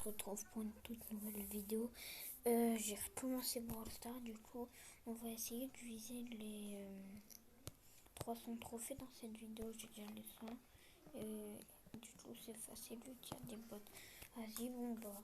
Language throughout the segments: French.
retrouve pour une toute nouvelle vidéo. J'ai recommencé Brawl Stars, du coup on va essayer de viser les 300 trophées dans cette vidéo. J'ai déjà les 100 et du coup c'est facile vu qu'il y a des bots. Vas-y, bon bah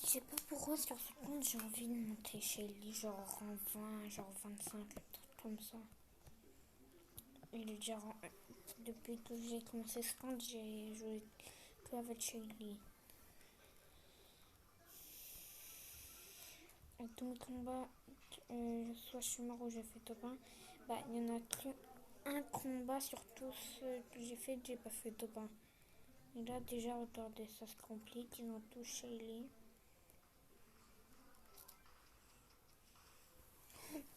je sais pas pourquoi sur ce compte j'ai envie de monter chez lui, genre en 20, genre 25, un truc comme ça. Il est déjà depuis que j'ai commencé ce compte, j'ai joué que avec Shelly. Et tous mes combats, soit je suis mort ou j'ai fait top 1, bah il n'y en a qu'un combat sur tous ceux que j'ai fait, j'ai pas fait top 1. Et là déjà regardez, ça se complique, ils ont tous Shelly.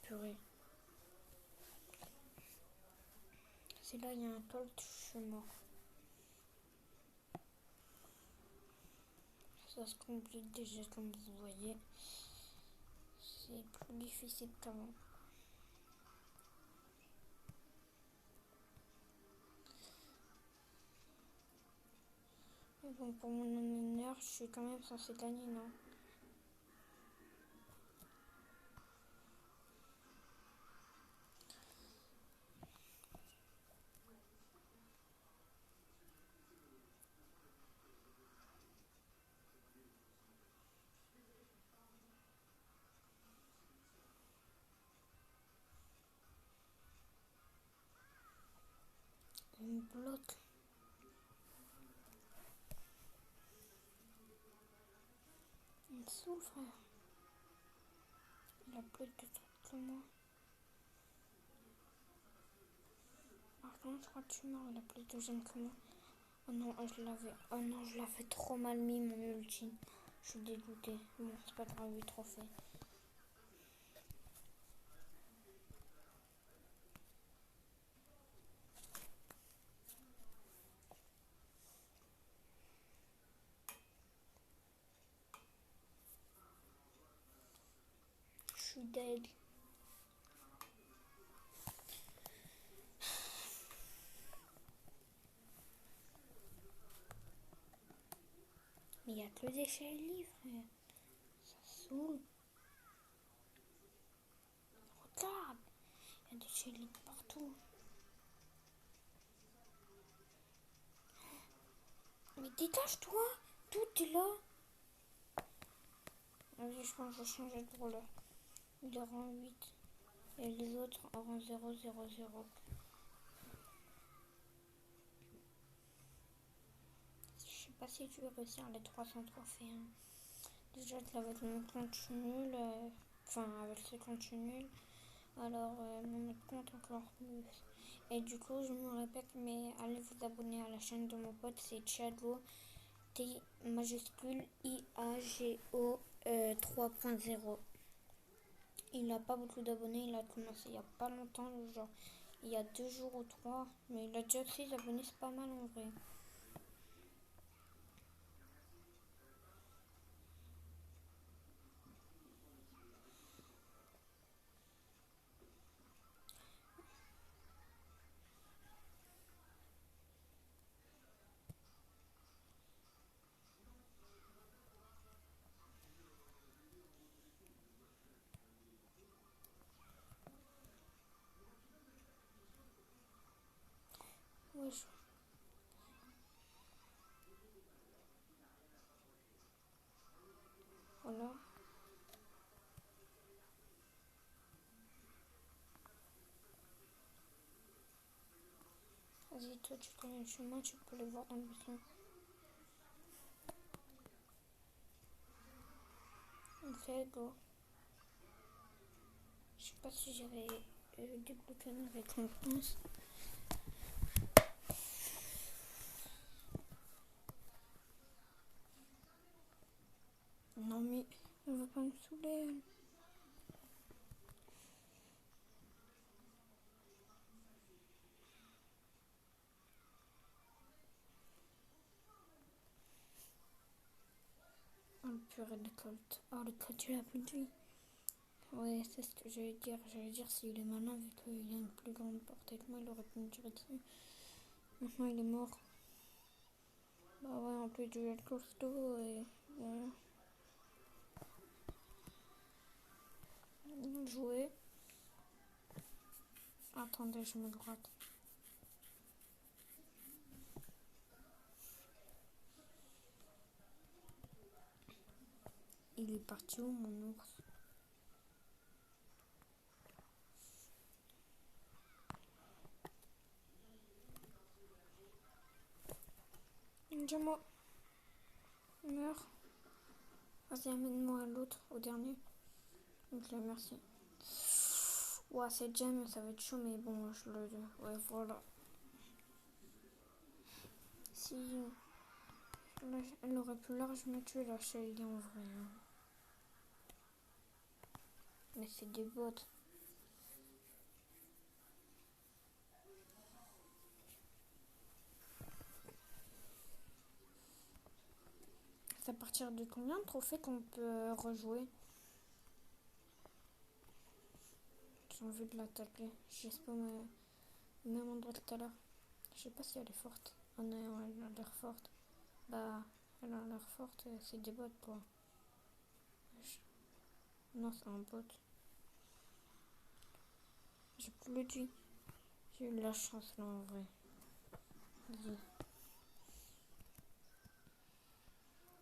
Purée. C'est là, il y a un Colt, je suis mort. Ça se complique déjà comme vous voyez. C'est plus difficile qu'avant. Mais bon, pour mon honneur, je suis quand même censé gagner, non? Il me bloque. Il me saoule, frère. Il a plus de trucs que moi. Par contre, je crois que je suis mort, il a plus de gemmes que moi. Oh non, je l'avais trop mal mis mon ultime. Je suis dégoûtée. Bon, c'est pas grave, 8 trophées. Je suis dead. Mais il n'y a que des Shelly, frère. Ça saoule. Regarde. Il y a des Shelly partout. Mais dégage-toi. Tout est là. Vas-y, je pense que je vais changer de brawler. Il est rang 8. Et les autres en rang 0, 0, 0. Je sais pas si je vais réussir les 300 trophées. Hein. Déjà, avec mon compte nul. Enfin, avec ce compte nul. Alors, mon autre compte encore plus. Et du coup, je me répète, mais allez vous abonner à la chaîne de mon pote, c'est Thiago, T majuscule IAGO 3.0. Il n'a pas beaucoup d'abonnés, il a commencé il n'y a pas longtemps, genre il y a 2 jours ou 3, mais il a déjà 6 abonnés, c'est pas mal en vrai. Wesh. Voilà. Vas-y, toi tu connais le chemin, tu peux le voir dans le bouton. Ok, go. Je sais pas si j'avais débloqué une récompense. Non mais, elle va pas me saouler. Oh le purée de Colt. Oh le Colt, il a plus de vie. Ouais, c'est ce que j'allais dire. J'allais dire s'il est malin, vu qu'il a une plus grande portée que moi, il aurait pu me tirer dessus. Maintenant il est mort. Ah ouais, en plus du costaud et jouer. Attendez, je me gratte. Il est parti où mon ours? Dis-moi, meurs. Vas-y, amène-moi à l'autre, au dernier. Ok, merci. Ouah, c'est jam, ça va être chaud, mais bon, je le... Ouais, voilà. Si... Là, elle aurait pu largement tuer la Shelly en vrai. Hein. Mais c'est des bots. C'est à partir de combien de trophées qu'on peut rejouer? J'ai envie de l'attaquer. J'espère au même endroit que tout à l'heure. Je sais pas si elle est forte. Ah non, elle a l'air forte. Bah, elle a l'air forte, c'est des bots quoi. Non, c'est un bot. J'ai plus le vie. J'ai eu de la chance là en vrai. Vas-y.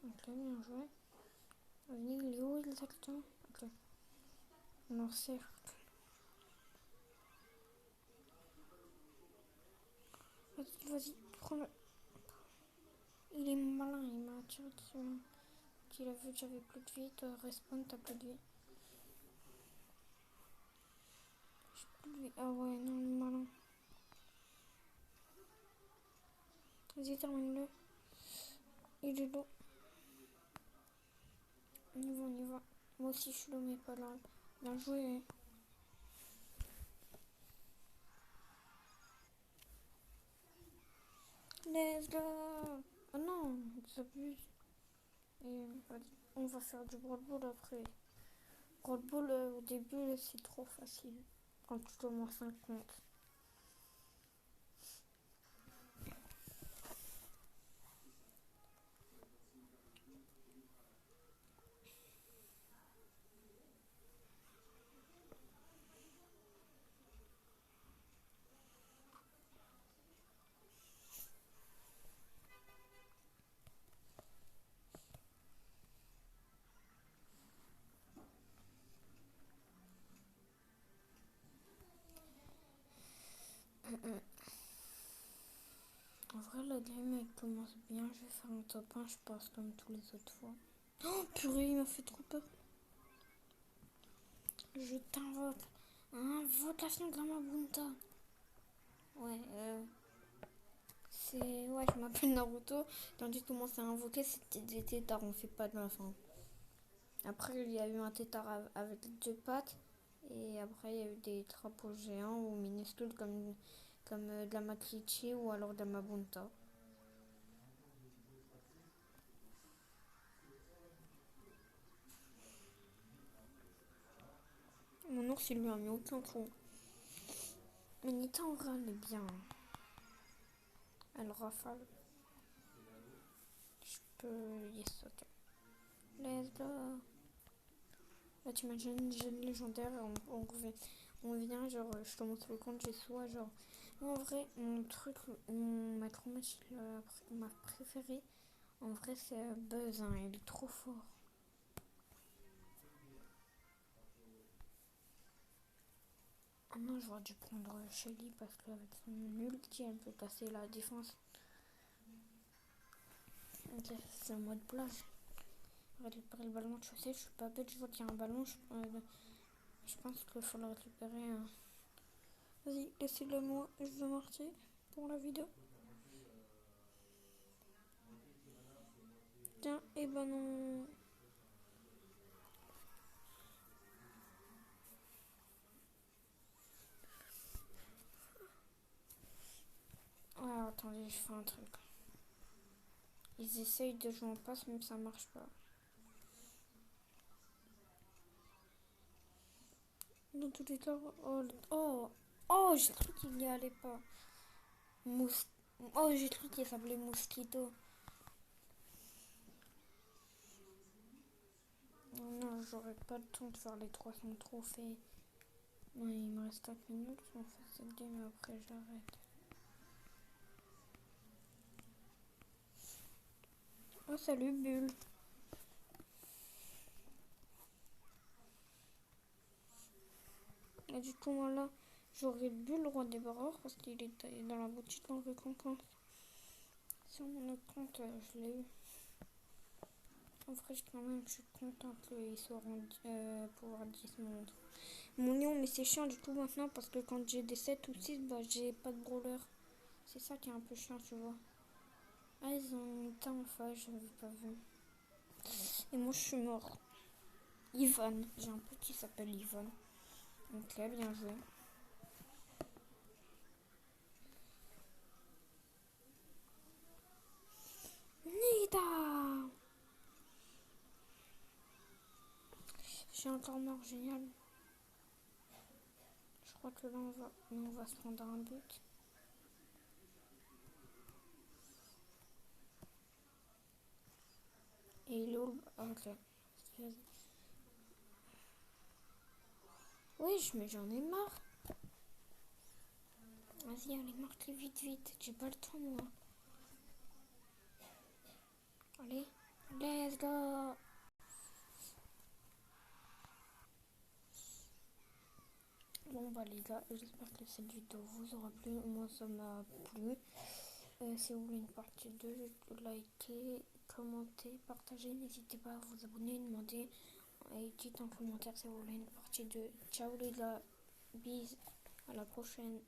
Ok, bien joué. Vas-y, il est où exactement? Ok. Non, cercle. Vas-y, vas-y, prends-le. Il est malin, il m'a tiré dessus. Il a vu que j'avais plus de vie, toi respawn, t'as plus de vie. J'ai plus de vie. Ah ouais, non, il est malin. Vas-y, termine-le. Il est lourd. On y va, on y va. Moi aussi, je suis là, mais pas là. Bien joué. Let's go. Oh non, ça abuse. Et on va faire du Brawl Ball après. Brawl Ball, au début, c'est trop facile. Quand tu commences un compte. En vrai, la game elle commence bien. Je vais faire un top 1, je pense, comme tous les autres fois. Oh purée, il m'a fait trop peur. Je t'invoque. Invocation de la Mabunta. Ouais, c'est. Ouais, je m'appelle Naruto. Quand tu commences à invoquer, c'était des tétards, on fait pas de la fin. Après, il y a eu un tétard avec deux pattes. Et après, il y a eu des drapeaux géants ou minuscules comme de la Maklichi ou alors de la Mabunta. Mon ours, il lui a mis aucun coup. Mais Nita, en vrai, elle est bien. Elle rafale. Je peux y sauter. Let's go. Là, tu imagines, j'ai le légendaire, on vient, genre, je te montre le compte, j'ai soit, genre. En vrai, mon truc, mon maître match, ma préférée, en vrai, c'est Buzz, hein, il est trop fort. Ah non, j'aurais dû prendre Shelly parce qu'avec son ulti, elle peut casser la défense. Ok, c'est un mode plage. Récupérer le ballon, tu sais, je suis pas bête, je vois qu'il y a un ballon, je pense qu'il faut le récupérer. Vas-y, laissez-le moi, je veux marcher pour la vidéo. Tiens, et ben non. Ouais, attendez, je fais un truc. Ils essayent de jouer en passe, mais ça marche pas. Dans tous les cas, j'ai cru qu'il y allait pas. Oh, j'ai cru qu'il s'appelait Mosquito. j'aurai pas le temps de faire les 300 trophées. Non, il me reste 4 minutes si on fait cette game, après j'arrête. Oh, salut Bulle. Et du coup, moi là, j'aurai Bulle, le roi des barreurs, parce qu'il est dans la boutique en récompense. Sur mon autre compte, je l'ai eu. En vrai, quand même, je suis contente qu'ils soient pouvoir 10 mondes. Mon lion, mais c'est chiant du coup maintenant, parce que quand j'ai des 7 ou 6, bah j'ai pas de brawler. C'est ça qui est un peu chiant, tu vois. Ah, ils ont éteint enfin, j'avais pas vu. Et moi, je suis mort. Ivan, j'ai un pote qui s'appelle Ivan. Ok, bien joué. Nida! J'ai encore mort, génial. Je crois que là, on va se prendre un but. Et l'eau, ok. Oui, mais j'en ai marre. Vas-y, allez, marque-les vite, vite. J'ai pas le temps, moi. Allez, let's go! Bon bah les gars, j'espère que cette vidéo vous aura plu, moi ça m'a plu. Si vous voulez une partie 2, likez, commentez, partagez, n'hésitez pas à vous abonner, demander et dites en commentaire si vous voulez une partie 2. Ciao les gars, bis, à la prochaine.